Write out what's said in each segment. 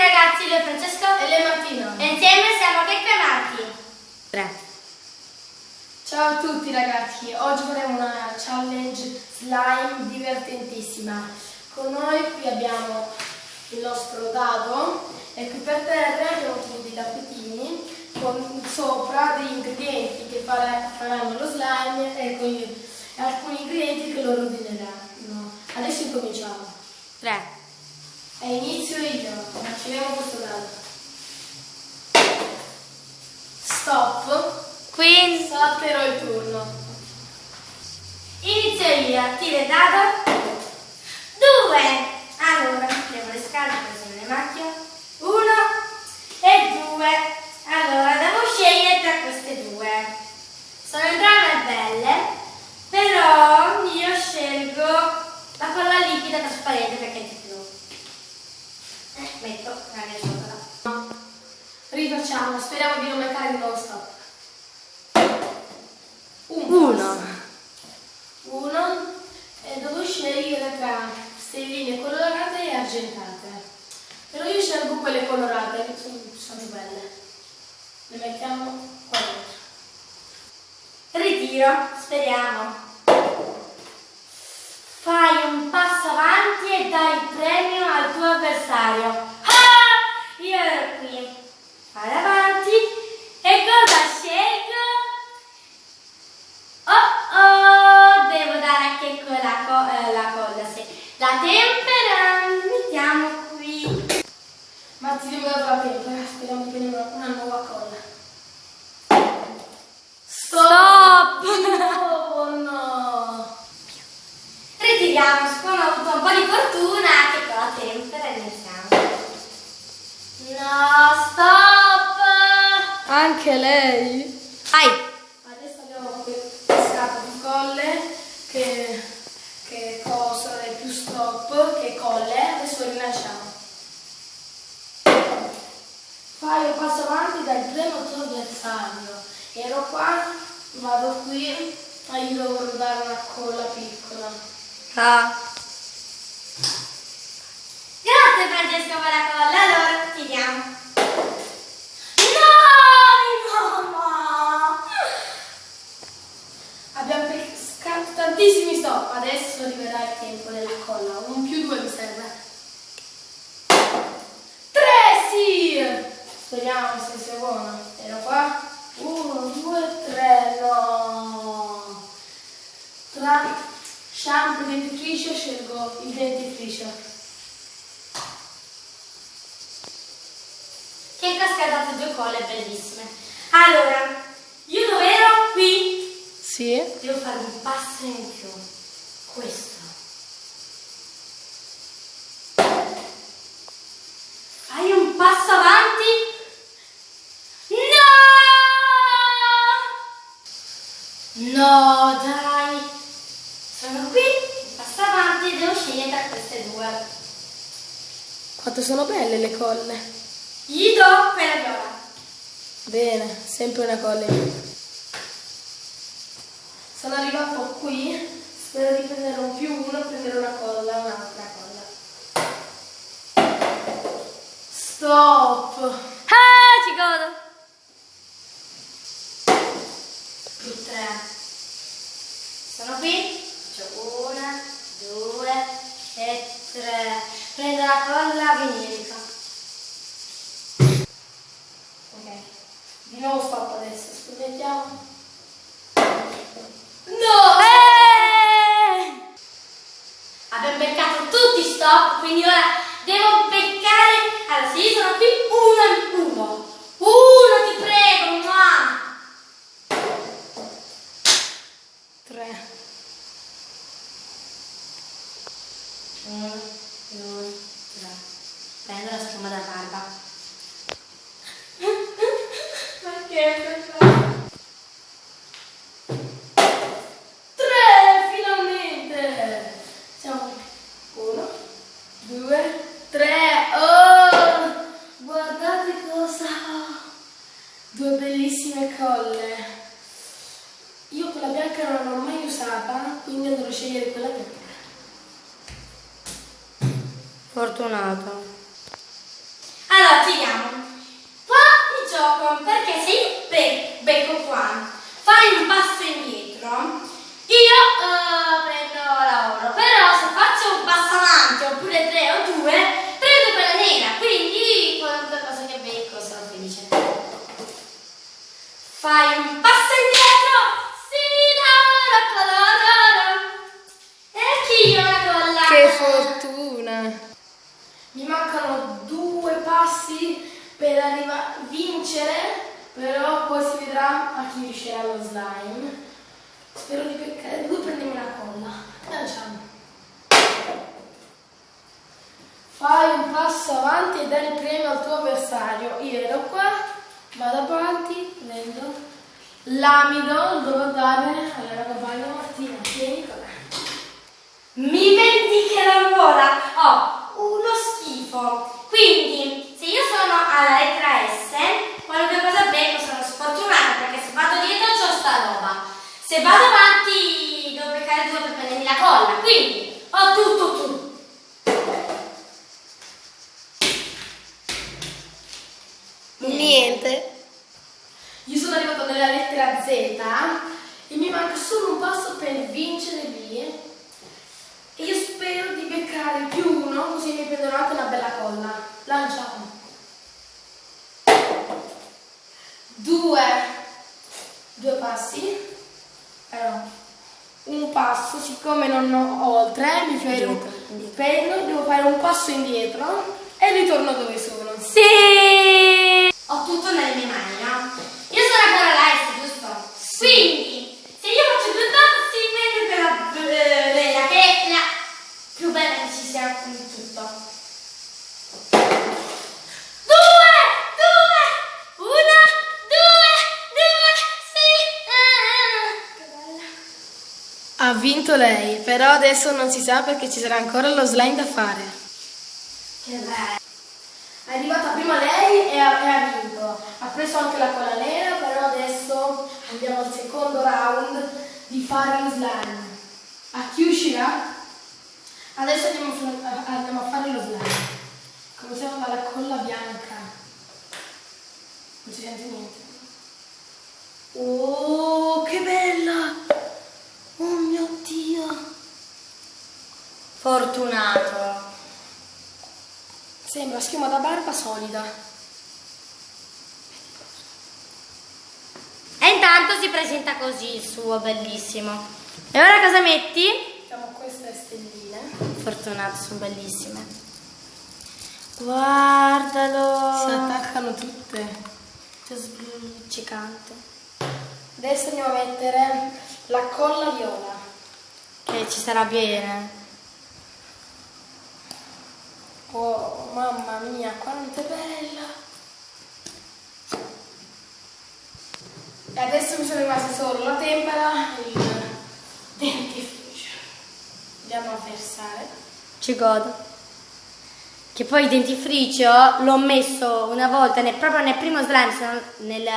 ragazzi, io Francesco e lei Martina. e insieme siamo Che Canati. 3. Ciao a tutti ragazzi, oggi faremo una challenge slime divertentissima. Con noi qui abbiamo il nostro dado e qui per terra abbiamo tutti dei tappetini con sopra degli ingredienti che faranno lo slime e quindi alcuni ingredienti che loro ordineranno. Adesso incominciamo. 3. E inizio io, accendiamo questo dado. Stop. Quindi Salterò il turno. inizio io, tiro il dado. 2. Allora, mettiamo le scarpe così nelle macchie. 1 e 2. Allora, devo scegliere tra queste due. Sono entrambe belle, però io scelgo la colla liquida trasparente perché è di più. Metto la mia ciotola. Rifacciamo, speriamo di non mancare di nuovo stop. 1. E devo scegliere tra stelline colorate e argentate. Però io scelgo quelle colorate, che sono più belle. Le mettiamo qua dentro. Ritiro, speriamo. Fai un passo avanti e dai il premio al tuo avversario. Ah! Io ero qui. Vai avanti. E cosa scelgo? Oh, devo dare anche la colla, sì. La tempera, mettiamo qui. Ma ti devo dare la tempera, speriamo di prendere una nuova colla. Stop! Oh no! Ritiriamo, siccome ho avuto un po' di fortuna anche con la tempera iniziamo. No, stop! Anche lei? Vai! Adesso abbiamo pescato più colle che cose, più stop che colle. Adesso rilasciamo. Fai un passo avanti dal primo al tuo avversario. Ero qua, vado qui e gli devo dare una colla piccola. Ah. Grazie Francesco per la colla, allora tiriamo. No, mamma! Abbiamo pescato tantissimi stop, adesso arriverà il tempo della colla. 1 più 2 mi serve. 3, sì! Speriamo se sia buono. Ero qua. 1, 2, 3, no! Tra shampoo e dentifricio scelgo il dentifricio. Che cascata 2 colle bellissime. Allora, io dove ero? Qui. Sì? Devo fare un passo in più. Questo. Fai un passo avanti. No! No, dai. Sono qui. Un passo avanti e devo scegliere tra queste due. Quanto sono belle le colle. Gli do quella viola. Bene, sempre una colla in più. Sono arrivato qui, spero di prendere un più 1, prendere una colla, un'altra colla. Stop! Ah, ci godo. Più 3. Sono qui. Faccio 1, 2 e 3. Prendo la colla vinilica. Ok, di nuovo stop adesso, scommettiamo. No! Abbiamo beccato tutti stop, quindi ora devo beccare. Allora, se io sono qui, 1 e 1. 1, ti prego, ma. 3. 1, 2, 3. Prendo la spuma da barba. Perché? 3, finalmente! Siamo 1, 2, 3. Oh! Guardate cosa ho! 2 bellissime colle. Io quella bianca non l'ho mai usata, quindi andrò a scegliere quella bianca. Fortunato. mancano 2 passi per vincere, però poi si vedrà a chi riuscirà lo slime. Spero di beccare 2, prendiamo la colla. Lanciamo. Fai un passo avanti e dai il premio al tuo avversario. Io ero qua, vado avanti, prendo l'amido, devo dare alla compagna Martina. Tieni qua. Mi vendicherò ancora. Uno schifo. Quindi, se io sono alla lettera S, qualunque cosa becco sono sfortunata perché se vado dietro c'ho sta roba. Se vado avanti devo beccare 2 per prendermi la colla. Quindi, tu. Niente. Io sono arrivato nella lettera Z e mi manca solo un passo per vincere lì. E io spero di beccare più 1, così mi prenderò anche una bella colla. Lanciamo. 2 passi. Allora, un passo, siccome non ho oltre, mi prendo, devo fare un passo indietro e ritorno dove sono. Sì! Ho tutto nelle mie mani, no? Io sono ancora alla S, giusto? Sì. Quindi, se io faccio 2 passi, prendo quella Lea, che è la più bella che ci sia in tutto. 2, 2, 1, 2, 2, sì! Che bella. Ha vinto lei, però adesso non si sa perché ci sarà ancora lo slime da fare. Che bella. È arrivata prima lei e ha vinto. Ha preso anche la colla nera, però adesso andiamo al secondo round di fare lo slime. A chi uscirà? Adesso andiamo a fare lo slime. Cominciamo dalla colla bianca. Non si sente niente. Oh, che bella! Oh mio Dio! Fortunato. Sembra schiuma da barba solida. E intanto si presenta così il suo, bellissimo. E ora cosa metti? Mettiamo queste stelline. Fortunato, sono bellissime. Guardalo. Si attaccano tutte. Che sluccicante. Adesso andiamo a mettere la colla viola. Che ci sarà bene. Oh, mamma mia, quanto è bella! E adesso mi sono rimasti solo la tempera e il dentifricio. Andiamo a versare. Ci godo. Che poi il dentifricio l'ho messo una volta proprio nel primo slime, nel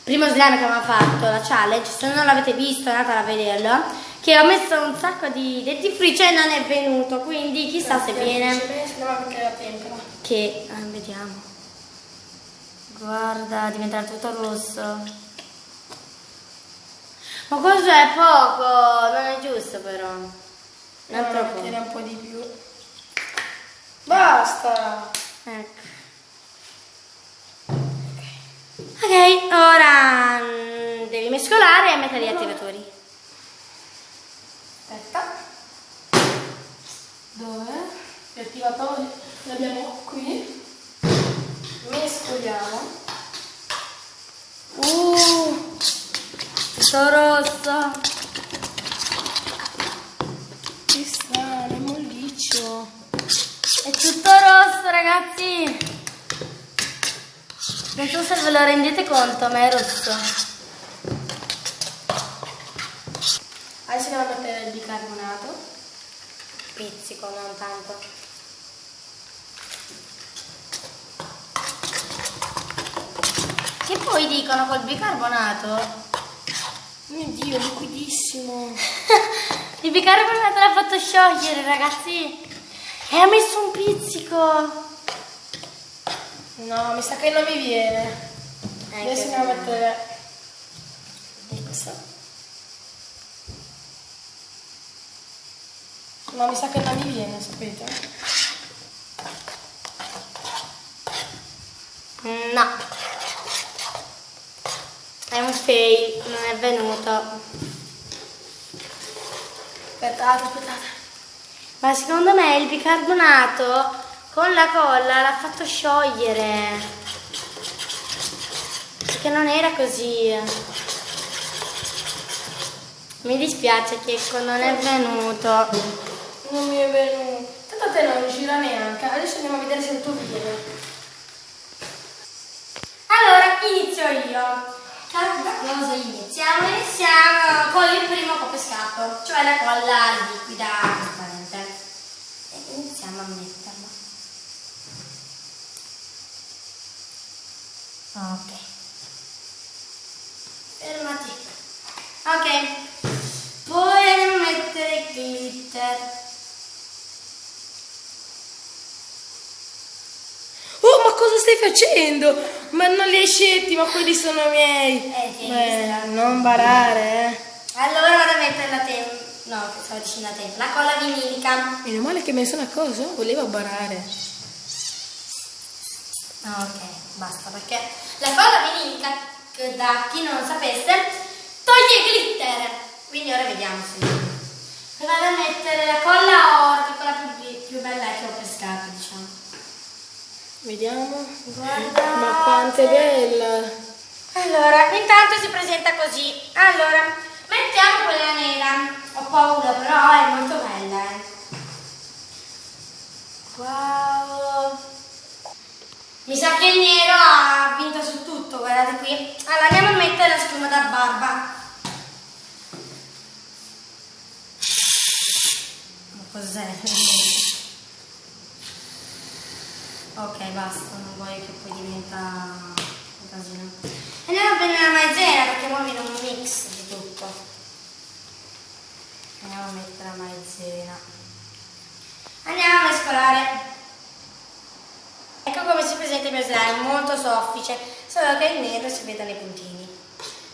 primo slime che avevamo fatto, la challenge. Se non l'avete visto andate a vederlo. Che ho messo un sacco di dentifricio e non è venuto, quindi chissà se viene. Andiamo a mettere la tempera. Che vediamo. Guarda, diventerà tutto rosso. Ma questo è poco, non è giusto però. Non è Andiamo a troppo. mettere un po' di più. Basta! Ecco. Ok, ora devi mescolare e mettere gli attivatori. Aspetta. Dove? Gli attivatori li abbiamo qui. Mescoliamo. Tutto rosso. Che strano, è molliccio. È tutto rosso, ragazzi. Non so se ve lo rendete conto, ma è rosso. Adesso andiamo a mettere il bicarbonato. Pizzico, non tanto. Che poi dicono col bicarbonato? Mio Dio, liquidissimo. Il bicarbonato l'ha fatto sciogliere, ragazzi. E ha messo un pizzico. No, mi sa che non mi viene. Adesso andiamo a mettere questo. No, mi sa che non mi viene, sapete? No. È un fail, non è venuto. Aspettate. Ma secondo me il bicarbonato con la colla l'ha fatto sciogliere, perché non era così. Mi dispiace Checco, non è venuto. Non mi è venuto. Tanto a te non gira neanche. Adesso andiamo a vedere se il tuo viene. Allora, inizio io. Da cosa iniziamo? Iniziamo con il primo coppescato, cioè la colla liquida trasparente. E iniziamo a metterla. Ok. Fermati. Ok. Poi andiamo a mettere il glitter. Oh, ma cosa stai facendo? Ma non li hai scelti, ma quelli sono miei. Tieni, Non barare, allora vado a mettere la no, stavo dicendo la colla vinilica. Meno male che me ne sono accorto, volevo barare. Ok, basta, perché la colla vinilica, che da chi non lo sapesse, toglie il glitter. Quindi ora vediamo se vado a mettere la colla oro, che è quella più bella che ho pescato, diciamo. Vediamo. Guarda. Ma quanto è bella. Allora, intanto si presenta così. Allora, mettiamo quella nera. Ho paura, però è molto bella, Wow. Mi sa che il nero ha vinto su tutto, guardate qui. Allora, andiamo a mettere la schiuma da barba. Ma cos'è? Ok, basta, non voglio che poi diventa un casino. Andiamo a prendere la maizena perché ora viene un mix di tutto. Andiamo a mettere la maizena. Andiamo a mescolare. Ecco come si presenta il mio slime, molto soffice, solo che il nero si vede nei puntini.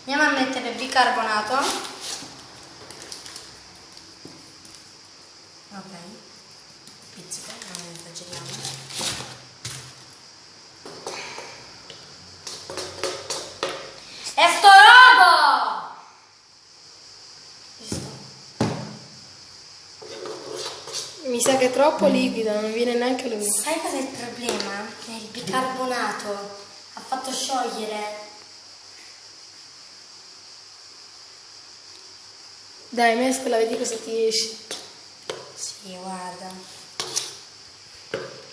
Andiamo a mettere il bicarbonato. Ok, pizzico, non esageriamo. E sto robo! Mi sa che è troppo liquida, non viene neanche lui. Sai cos'è il problema? Che il bicarbonato ha fatto sciogliere. Dai, mescola, vedi cosa ti esce. Sì, guarda.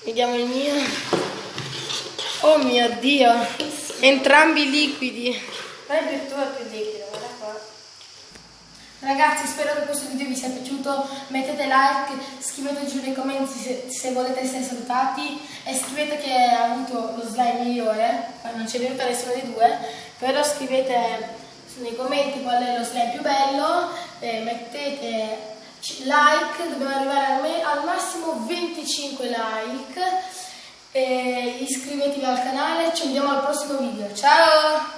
Vediamo il mio. Oh mio Dio, entrambi liquidi. Però il tuo è più liquido, guarda qua. Ragazzi, spero che questo video vi sia piaciuto, mettete like, scrivete giù nei commenti se volete essere salutati e scrivete che ha avuto lo slime migliore, non c'è venuta nessuno dei due, però scrivete nei commenti qual è lo slime più bello, mettete like, dobbiamo arrivare al massimo 25 like, e iscrivetevi al canale, ci vediamo al prossimo video, ciao!